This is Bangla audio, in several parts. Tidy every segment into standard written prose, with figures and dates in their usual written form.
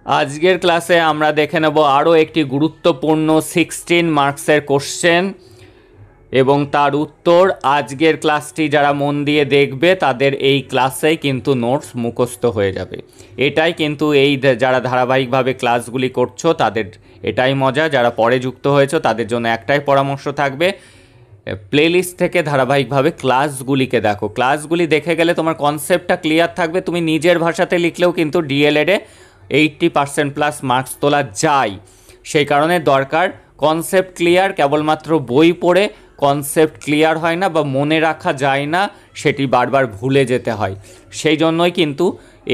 আজকের ক্লাসে আমরা দেখে নেব আরও একটি গুরুত্বপূর্ণ 16 মার্কসের কোশ্চেন এবং তার উত্তর। আজকের ক্লাসটি যারা মন দিয়ে দেখবে তাদের এই ক্লাসেই কিন্তু নোটস মুখস্থ হয়ে যাবে। এটাই কিন্তু এই যারা ধারাবাহিকভাবে ক্লাসগুলি করছো তাদের এটাই মজা। যারা পরে যুক্ত হয়েছো তাদের জন্য একটাই পরামর্শ থাকবে, প্লেলিস্ট থেকে ধারাবাহিকভাবে ক্লাসগুলিকে দেখো। ক্লাসগুলি দেখে গেলে তোমার কনসেপ্টটা ক্লিয়ার থাকবে। তুমি নিজের ভাষাতে লিখলেও কিন্তু ডিএলএডে 80% প্লাস মার্কস তোলা যায়। সেই কারণে দরকার কনসেপ্ট ক্লিয়ার। কেবলমাত্র বই পড়ে কনসেপ্ট ক্লিয়ার হয় না বা মনে রাখা যায় না, সেটি বারবার ভুলে যেতে হয়। সেই জন্যই কিন্তু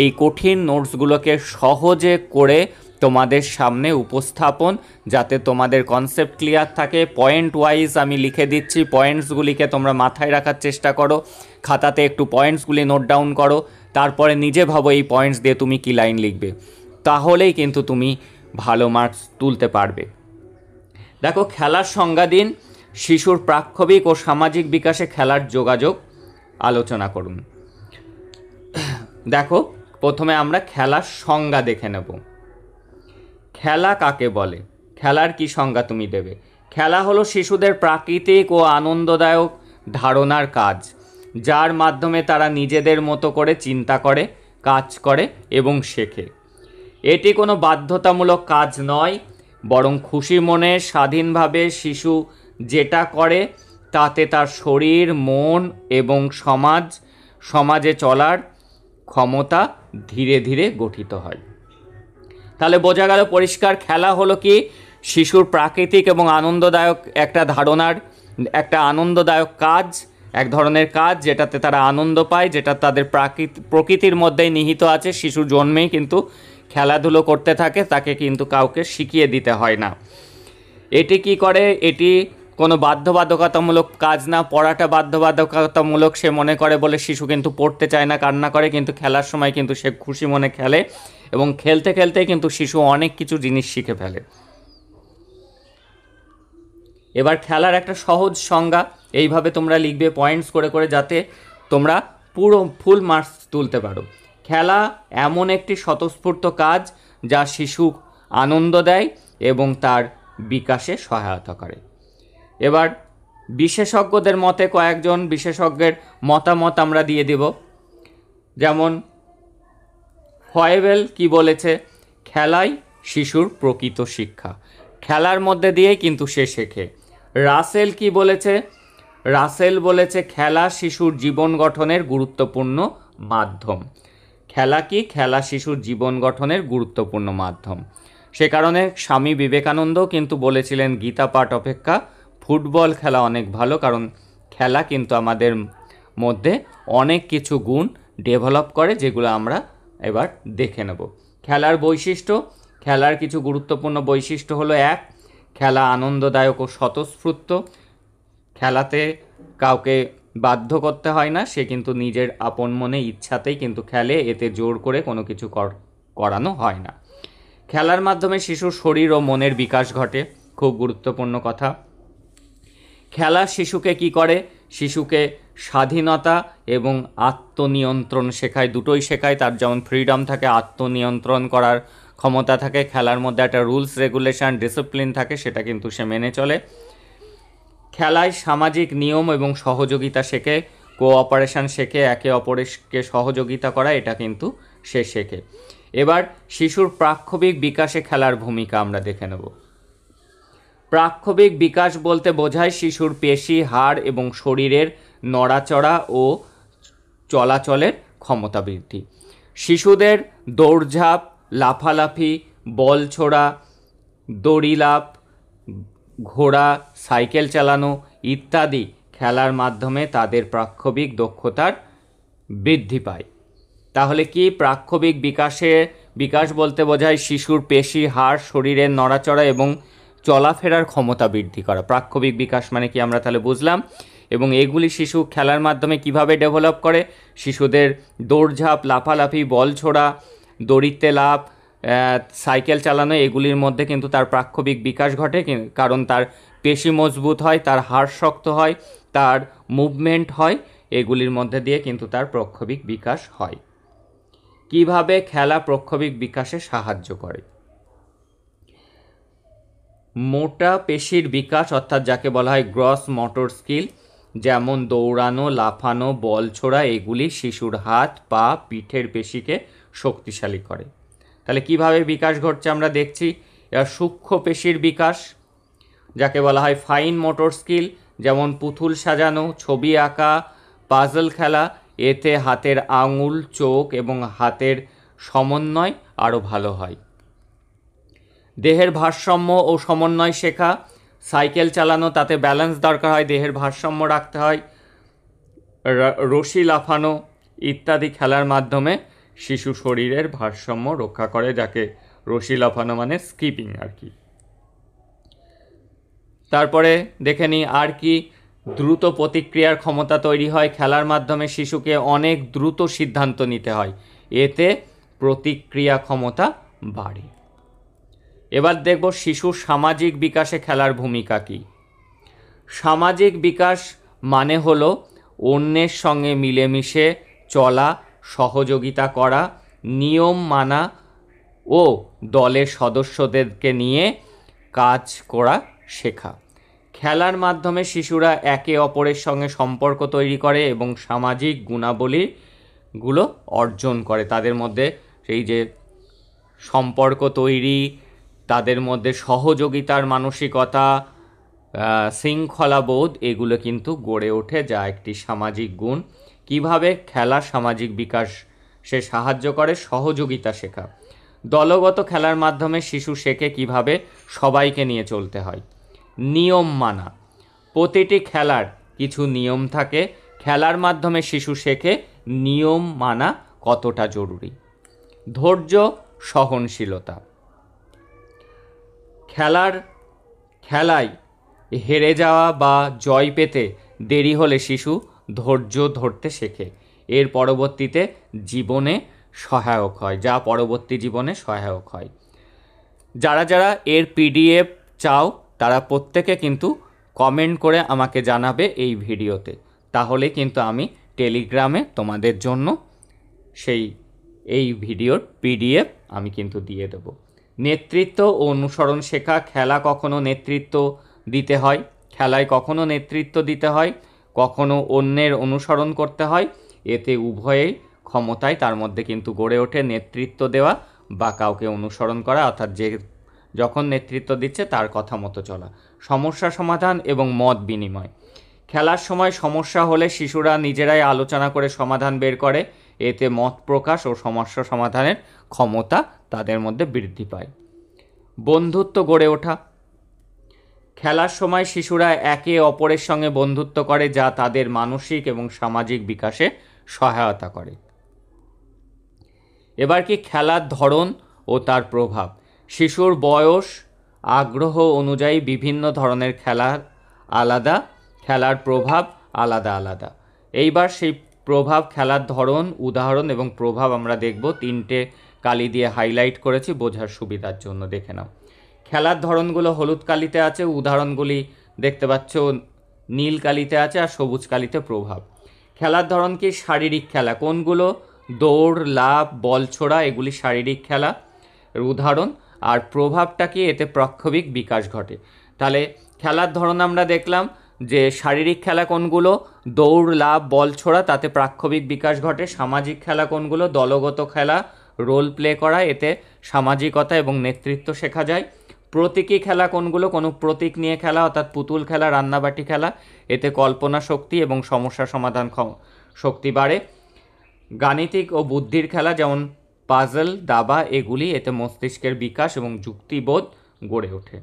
এই কঠিন নোটসগুলোকে সহজে করে তোমাদের সামনে উপস্থাপন, যাতে তোমাদের কনসেপ্ট ক্লিয়ার থাকে। পয়েন্ট ওয়াইজ আমি লিখে দিচ্ছি, পয়েন্টসগুলিকে তোমরা মাথায় রাখার চেষ্টা করো, খাতাতে একটু পয়েন্টসগুলি নোট ডাউন করো, তারপরে নিজে ভাবো এই পয়েন্টস দিয়ে তুমি কী লাইন লিখবে, তাহলেই কিন্তু তুমি ভালো মার্কস তুলতে পারবে। দেখো, খেলার সংজ্ঞা দিন। শিশুর প্রাক্ষবিক ও সামাজিক বিকাশে খেলার যোগাযোগ আলোচনা করুন। দেখো, প্রথমে আমরা খেলার সংজ্ঞা দেখে নেব। খেলা কাকে বলে? খেলার কি সংজ্ঞা তুমি দেবে? খেলা হলো শিশুদের প্রাকৃতিক ও আনন্দদায়ক ধারণার কাজ, যার মাধ্যমে তারা নিজেদের মতো করে চিন্তা করে, কাজ করে এবং শেখে। এটি কোনো বাধ্যতামূলক কাজ নয়, বরং খুশি মনে স্বাধীনভাবে শিশু যেটা করে তাতে তার শরীর, মন এবং সমাজে চলার ক্ষমতা ধীরে ধীরে গঠিত হয়। তাহলে বোঝা গেল পরিষ্কার, খেলা হলো কি শিশুর প্রাকৃতিক এবং আনন্দদায়ক একটা আনন্দদায়ক কাজ, এক ধরনের কাজ যেটাতে তারা আনন্দ পায়, যেটা তাদের প্রকৃতির মধ্যেই নিহিত আছে। শিশু জন্মেই কিন্তু খেলাধুলো করতে থাকে, তাকে কিন্তু কাউকে শিখিয়ে দিতে হয় না। এটি কি করে? এটি কোনো বাধ্যবাধকতামূলক কাজ না। পড়াটা বাধ্যবাধকতামূলক সে মনে করে বলে শিশু কিন্তু পড়তে চায় না, কান্না করে, কিন্তু খেলার সময় কিন্তু সে খুশি মনে খেলে এবং খেলতে খেলতে কিন্তু শিশু অনেক কিছু জিনিস শিখে ফেলে। এবার খেলার একটা সহজ সংজ্ঞা এইভাবে তোমরা লিখবে পয়েন্টস করে করে, যাতে তোমরা পুরো ফুল মার্কস তুলতে পারো। খেলা এমন একটি স্বতঃস্ফূর্ত কাজ যা শিশু আনন্দ দেয় এবং তার বিকাশে সহায়তা করে। এবার বিশেষজ্ঞদের মতে কয়েকজন বিশেষজ্ঞের মতামত আমরা দিয়ে দেব। যেমন ফয়েবেল কি বলেছে? খেলাই শিশুর প্রকৃত শিক্ষা, খেলার মধ্যে দিয়েই কিন্তু সে শেখে। রাসেল কি বলেছে? রাসেল বলেছে খেলা শিশুর জীবন গঠনের গুরুত্বপূর্ণ মাধ্যম। খেলা কি? খেলা শিশুর জীবন গঠনের গুরুত্বপূর্ণ মাধ্যম। সে কারণে স্বামী বিবেকানন্দ কিন্তু বলেছিলেন গীতা পাঠ অপেক্ষা ফুটবল খেলা অনেক ভালো, কারণ খেলা কিন্তু আমাদের মধ্যে অনেক কিছু গুণ ডেভেলপ করে, যেগুলো আমরা এবার দেখে নেব। খেলার বৈশিষ্ট্য। খেলার কিছু গুরুত্বপূর্ণ বৈশিষ্ট্য হলো: 1, খেলা আনন্দদায়ক ও স্বতঃস্ফূর্ত। খেলাতে কাউকে বাধ্য করতে হয় না, সে কিন্তু নিজের আপন মনে ইচ্ছাতেই কিন্তু খেলে, এতে জোর করে কোনো কিছু করানো হয় না। খেলার মাধ্যমে শিশুর শরীর ও মনের বিকাশ ঘটে, খুব গুরুত্বপূর্ণ কথা। খেলা শিশুকে কি করে? শিশুকে স্বাধীনতা এবং আত্মনিয়ন্ত্রণ শেখায়, দুটোই শেখায়। তার যেমন ফ্রিডম থাকে, আত্মনিয়ন্ত্রণ করার ক্ষমতা থাকে। খেলার মধ্যে একটা রুলস রেগুলেশন ডিসিপ্লিন থাকে, সেটা কিন্তু সে মেনে চলে। খেলায় সামাজিক নিয়ম এবং সহযোগিতা শেখে, কোঅপারেশন শেখে, একে অপরকে সহযোগিতা করা, এটা কিন্তু সে শেখে। এবার শিশুর প্রাক্ষবিক বিকাশে খেলার ভূমিকা আমরা দেখে নেব। প্রাক্ষবিক বিকাশ বলতে বোঝায় শিশুর পেশি, হাড় এবং শরীরের নড়াচড়া ও চলাচলের ক্ষমতা বৃদ্ধি। শিশুদের দৌড়ঝাঁপ, লাফালাফি, বল ছোড়া, দড়ি লাফ, ঘোড়া, সাইকেল চালানো ইত্যাদি খেলার মাধ্যমে তাদের প্রাক্ষবিক দক্ষতার বৃদ্ধি পায়। তাহলে কি প্রাক্ষবিক বিকাশ বলতে বোঝায় শিশুর পেশি, হাড়, শরীরের নড়াচড়া এবং চলাফেরার ক্ষমতা বৃদ্ধি করা। প্রাক্ষবিক বিকাশ মানে কি আমরা তাহলে বুঝলাম। এবং এগুলি শিশু খেলার মাধ্যমে কিভাবে ডেভেলপ করে? শিশুদের দৌড়ঝাঁপ, লাফালাফি, বল ছোড়া, দড়িতে লাফ, সাইকেল চালানো, এগুলির মধ্যে কিন্তু তার প্রাক্ষবিক বিকাশ ঘটে, কারণ তার পেশি মজবুত হয়, তার হাড় শক্ত হয়, তার মুভমেন্ট হয়, এগুলির মধ্যে দিয়ে কিন্তু তার প্রাক্ষবিক বিকাশ হয়। কিভাবে খেলা প্রক্ষোভিক বিকাশে সাহায্য করে? মোটা পেশির বিকাশ, অর্থাৎ যাকে বলা হয় গ্রস মোটর স্কিল, যেমন দৌড়ানো, লাফানো, বল ছোড়া, এগুলি শিশুর হাত, পা, পিঠের পেশিকে শক্তিশালী করে। তাহলে কিভাবে বিকাশ ঘটছে আমরা দেখছি। এবার সূক্ষ্ম পেশির বিকাশ, যাকে বলা হয় ফাইন মোটর স্কিল, যেমন পুতুল সাজানো, ছবি আঁকা, পাজল খেলা, এতে হাতের আঙুল, চোখ এবং হাতের সমন্বয় আরও ভালো হয়। দেহের ভারসাম্য ও সমন্বয় শেখা, সাইকেল চালানো, তাতে ব্যালেন্স দরকার হয়, দেহের ভারসাম্য রাখতে হয়। রশি লাফানো ইত্যাদি খেলার মাধ্যমে শিশু শরীরের ভারসাম্য রক্ষা করে, যাকে রশি লাফানো মানে স্কিপিং আর কি। তারপরে দেখে নিই আর কি। দ্রুত প্রতিক্রিয়ার ক্ষমতা তৈরি হয়, খেলার মাধ্যমে শিশুকে অনেক দ্রুত সিদ্ধান্ত নিতে হয়, এতে প্রতিক্রিয়া ক্ষমতা বাড়ে। এবার দেখব শিশুর সামাজিক বিকাশে খেলার ভূমিকা কী। সামাজিক বিকাশ মানে হলো অন্যের সঙ্গে মিলেমিশে চলা, সহযোগিতা করা, নিয়ম মানা ও দলের সদস্যদেরকে নিয়ে কাজ করা শেখা। খেলার মাধ্যমে শিশুরা একে অপরের সঙ্গে সম্পর্ক তৈরি করে এবং সামাজিক গুণাবলীগুলো অর্জন করে। তাদের মধ্যে সেই যে সম্পর্ক তৈরি, তাদের মধ্যে সহযোগিতার মানসিকতা, শৃঙ্খলাবোধ, এগুলো কিন্তু গড়ে ওঠে, যা একটি সামাজিক গুণ। কিভাবে খেলা সামাজিক বিকাশ সে সাহায্য করে? সহযোগিতা শেখা। দলগত খেলার মাধ্যমে শিশু শেখে কিভাবে সবাইকে নিয়ে চলতে হয়। নিয়ম মানা, প্রতিটি খেলার কিছু নিয়ম থাকে, খেলার মাধ্যমে শিশু শেখে নিয়ম মানা কতটা জরুরি। ধৈর্য, সহনশীলতা, খেলায় হেরে যাওয়া বা জয় পেতে দেরি হলে শিশু ধৈর্য ধরতে শেখে, এর পরবর্তীতে জীবনে সহায়ক হয়, যা পরবর্তী জীবনে সহায়ক হয়। যারা যারা এর পিডিএফ চাও তারা প্রত্যেকে কিন্তু কমেন্ট করে আমাকে জানাবে এই ভিডিওতে, তাহলে কিন্তু আমি টেলিগ্রামে তোমাদের জন্য এই ভিডিওর পিডিএফ আমি কিন্তু দিয়ে দেব। নেতৃত্ব ও অনুসরণ শেখা, খেলা কখনো নেতৃত্ব দিতে হয়, খেলায় কখনো নেতৃত্ব দিতে হয়, কখনো অন্যের অনুসরণ করতে হয়, এতে উভয়েই ক্ষমতায় তার মধ্যে কিন্তু গড়ে ওঠে নেতৃত্ব দেওয়া বা কাউকে অনুসরণ করা, অর্থাৎ যে যখন নেতৃত্ব দিচ্ছে তার কথা মতো চলা। সমস্যা সমাধান এবং মত বিনিময়, খেলার সময় সমস্যা হলে শিশুরা নিজেরাই আলোচনা করে সমাধান বের করে, এতে মত প্রকাশ ও সমস্যা সমাধানের ক্ষমতা তাদের মধ্যে বৃদ্ধি পায়। বন্ধুত্ব গড়ে ওঠা, খেলার সময় শিশুরা একে অপরের সঙ্গে বন্ধুত্ব করে, যা তাদের মানসিক এবং সামাজিক বিকাশে সহায়তা করে। এবার কি খেলার ধরন ও তার প্রভাব। শিশুর বয়স, আগ্রহ অনুযায়ী বিভিন্ন ধরনের খেলা আলাদা, খেলার প্রভাব আলাদা আলাদা। এইবার সেই প্রভাব, খেলার ধরন, উদাহরণ এবং প্রভাব আমরা দেখব। 3টে কালি দিয়ে হাইলাইট করেছি বোঝার সুবিধার জন্য, দেখে নাও। খেলার ধরনগুলো হলুদ কালিতে আছে, উদাহরণগুলি দেখতে পাচ্ছ নীল কালিতে আছে, আর সবুজ কালিতে প্রভাব। খেলার ধরন কি? শারীরিক খেলা। কোনগুলো? দৌড়, লাফ, বল ছোড়া, এগুলি শারীরিক খেলা উদাহরণ। আর প্রভাবটা কি? এতে প্রক্ষোভিক বিকাশ ঘটে। তাহলে খেলার ধরন আমরা দেখলাম যে শারীরিক খেলা কোনগুলো? দৌড়, লাফ, বল ছোড়া, তাতে প্রাক্ষোভিক বিকাশ ঘটে। সামাজিক খেলা কোনগুলো? দলগত খেলা, রোল প্লে করা, এতে সামাজিকতা এবং নেতৃত্ব শেখা যায়। প্রতীকী খেলা কোনগুলো? কোনো প্রতীক নিয়ে খেলা, অর্থাৎ পুতুল খেলা, রান্নাবাটি খেলা, এতে কল্পনা শক্তি এবং সমস্যা সমাধান শক্তি বাড়ে। গাণিতিক ও বুদ্ধির খেলা যেমন পাজল, দাবা, এগুলি, এতে মস্তিষ্কের বিকাশ এবং যুক্তিবোধ গড়ে ওঠে।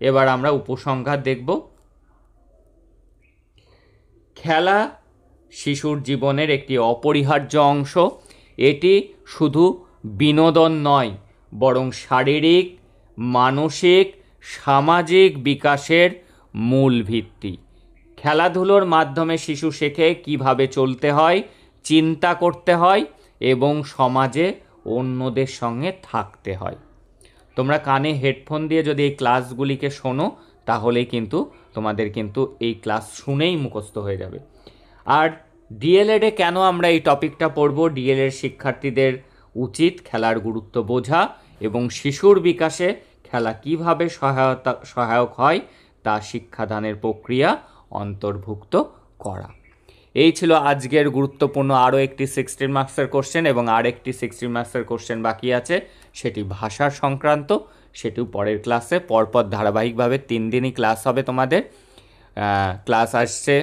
এবার আমরা উপসংহার দেখব। খেলা শিশুর জীবনের একটি অপরিহার্য অংশ। এটি শুধু বিনোদন নয়, বরং শারীরিক, মানসিক, সামাজিক বিকাশের মূল ভিত্তি। খেলাধুলোর মাধ্যমে শিশু শেখে কিভাবে চলতে হয়, চিন্তা করতে হয় এবং সমাজে অন্যদের সঙ্গে থাকতে হয়। তোমরা কানে হেডফোন দিয়ে যদি এই ক্লাসগুলিকে শোনো, তাহলেই কিন্তু তোমাদের কিন্তু এই ক্লাস শুনেই মুখস্থ হয়ে যাবে। আর ডিএলএডে কেন আমরা এই টপিকটা পড়ব? ডিএলএড শিক্ষার্থীদের উচিত খেলার গুরুত্ব বোঝা এবং শিশুর বিকাশে খেলা কিভাবে সহায়ক হয় তা শিক্ষাদানের প্রক্রিয়া অন্তর্ভুক্ত করা। এই ছিল আজকের গুরুত্বপূর্ণ আরও একটি 16 মার্কসের কোশ্চেন, এবং আর একটি 16 মার্কসের কোশ্চেন বাকি আছে, সেটি ভাষা সংক্রান্ত। সেটিও পরের ক্লাসে পরপর ধারাবাহিকভাবে 3 দিনই ক্লাস হবে তোমাদের। ক্লাস আসছে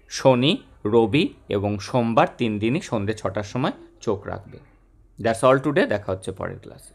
শনি, রবি এবং সোমবার, 3 দিনই সন্ধ্যে 6টার সময়। চোখ রাখবে। That's all today. দেখা হচ্ছে পরের ক্লাসে।